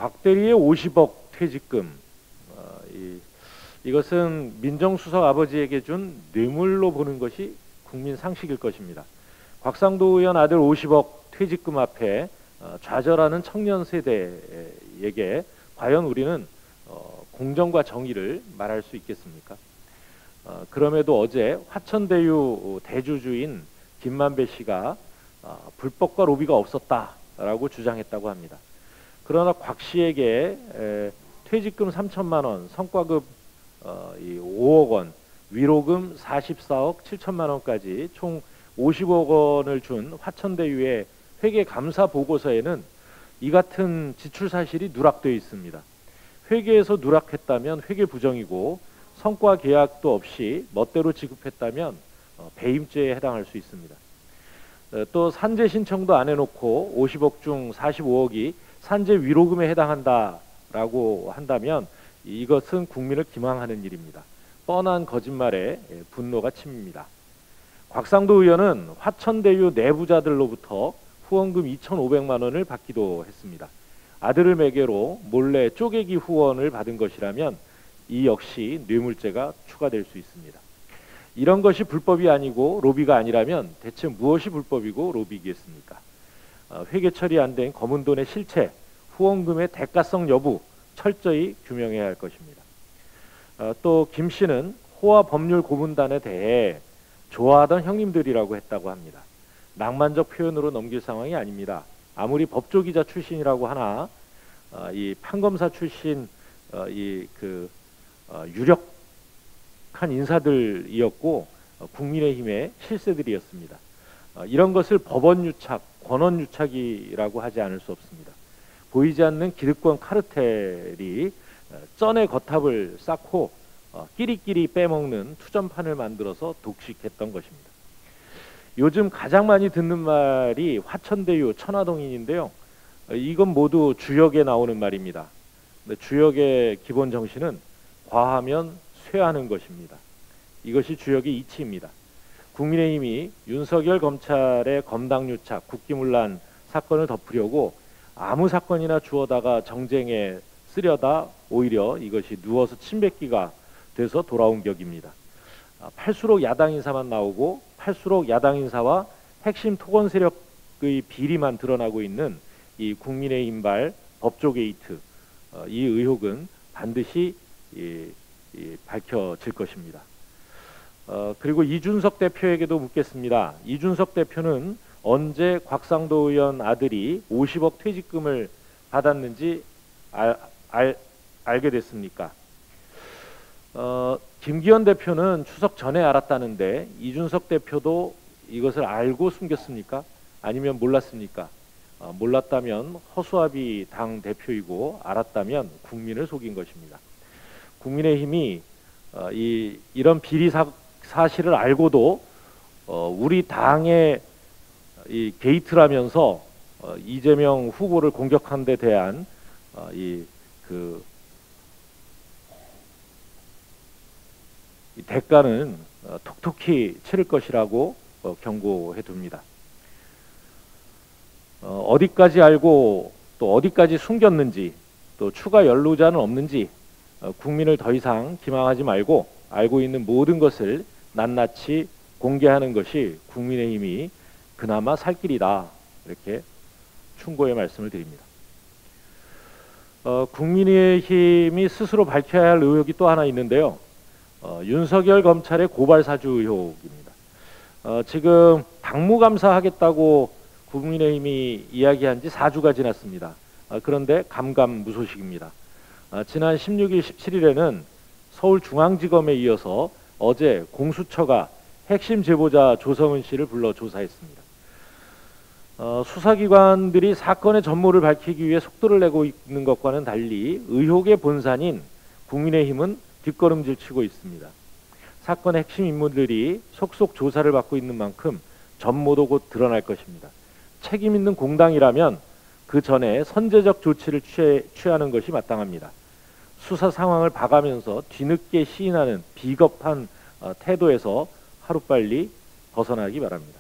곽 대리의 50억 퇴직금, 이것은 민정수석 아버지에게 준 뇌물로 보는 것이 국민 상식일 것입니다. 곽상도 의원 아들 50억 퇴직금 앞에 좌절하는 청년 세대에게 과연 우리는 공정과 정의를 말할 수 있겠습니까? 그럼에도 어제 화천대유 대주주인 김만배 씨가 불법과 로비가 없었다라고 주장했다고 합니다. 그러나 곽 씨에게 퇴직금 3천만 원, 성과급 5억 원, 위로금 44억 7천만 원까지 총 50억 원을 준 화천대유의 회계 감사 보고서에는 이 같은 지출 사실이 누락되어 있습니다. 회계에서 누락했다면 회계 부정이고 성과 계약도 없이 멋대로 지급했다면 배임죄에 해당할 수 있습니다. 또 산재 신청도 안 해놓고 50억 중 45억이 산재 위로금에 해당한다라고 한다면 이것은 국민을 기망하는 일입니다. 뻔한 거짓말에 분노가 치밉니다. 곽상도 의원은 화천대유 내부자들로부터 후원금 2,500만 원을 받기도 했습니다. 아들을 매개로 몰래 쪼개기 후원을 받은 것이라면 이 역시 뇌물죄가 추가될 수 있습니다. 이런 것이 불법이 아니고 로비가 아니라면 대체 무엇이 불법이고 로비겠습니까? 회계 처리 안 된 검은 돈의 실체, 후원금의 대가성 여부 철저히 규명해야 할 것입니다. 또 김 씨는 호화 법률 고문단에 대해 좋아하던 형님들이라고 했다고 합니다. 낭만적 표현으로 넘길 상황이 아닙니다. 아무리 법조기자 출신이라고 하나 이 판검사 출신 유력한 인사들이었고 국민의힘의 실세들이었습니다. 이런 것을 법원유착, 권원유착이라고 하지 않을 수 없습니다. 보이지 않는 기득권 카르텔이 쩐의 거탑을 쌓고 끼리끼리 빼먹는 투전판을 만들어서 독식했던 것입니다. 요즘 가장 많이 듣는 말이 화천대유 천화동인인데요. 이건 모두 주역에 나오는 말입니다. 주역의 기본 정신은 과하면 쇠하는 것입니다. 이것이 주역의 이치입니다. 국민의힘이 윤석열 검찰의 검당유착, 국기문란 사건을 덮으려고 아무 사건이나 주어다가 정쟁에 쓰려다 오히려 이것이 누워서 침뱉기가 돼서 돌아온 격입니다. 팔수록 야당 인사만 나오고 팔수록 야당 인사와 핵심 토건 세력의 비리만 드러나고 있는 이 국민의힘발 법조 게이트, 이 의혹은 반드시 밝혀질 것입니다. 그리고 이준석 대표에게도 묻겠습니다. 이준석 대표는 언제 곽상도 의원 아들이 50억 퇴직금을 받았는지 알게 됐습니까? 김기현 대표는 추석 전에 알았다는데 이준석 대표도 이것을 알고 숨겼습니까? 아니면 몰랐습니까? 몰랐다면 허수아비 당 대표이고 알았다면 국민을 속인 것입니다. 국민의힘이 이런 비리 사실을 알고도 우리 당의 이 게이트라면서 이재명 후보를 공격한 데 대한 이 대가는 톡톡히 치를 것이라고 경고해 둡니다. 어디까지 알고 또 어디까지 숨겼는지 또 추가 연루자는 없는지 국민을 더 이상 기망하지 말고 알고 있는 모든 것을 낱낱이 공개하는 것이 국민의힘이 그나마 살 길이다, 이렇게 충고의 말씀을 드립니다. 국민의힘이 스스로 밝혀야 할 의혹이 또 하나 있는데요. 윤석열 검찰의 고발 사주 의혹입니다. 지금 당무감사 하겠다고 국민의힘이 이야기한 지 4주가 지났습니다. 그런데 감감무소식입니다. 지난 16일, 17일에는 서울중앙지검에 이어서 어제 공수처가 핵심 제보자 조성은 씨를 불러 조사했습니다. 수사기관들이 사건의 전모를 밝히기 위해 속도를 내고 있는 것과는 달리 의혹의 본산인 국민의힘은 뒷걸음질 치고 있습니다. 사건의 핵심 인물들이 속속 조사를 받고 있는 만큼 전모도 곧 드러날 것입니다. 책임 있는 공당이라면 그 전에 선제적 조치를 취하는 것이 마땅합니다. 수사 상황을 봐가면서 뒤늦게 시인하는 비겁한 태도에서 하루빨리 벗어나기 바랍니다.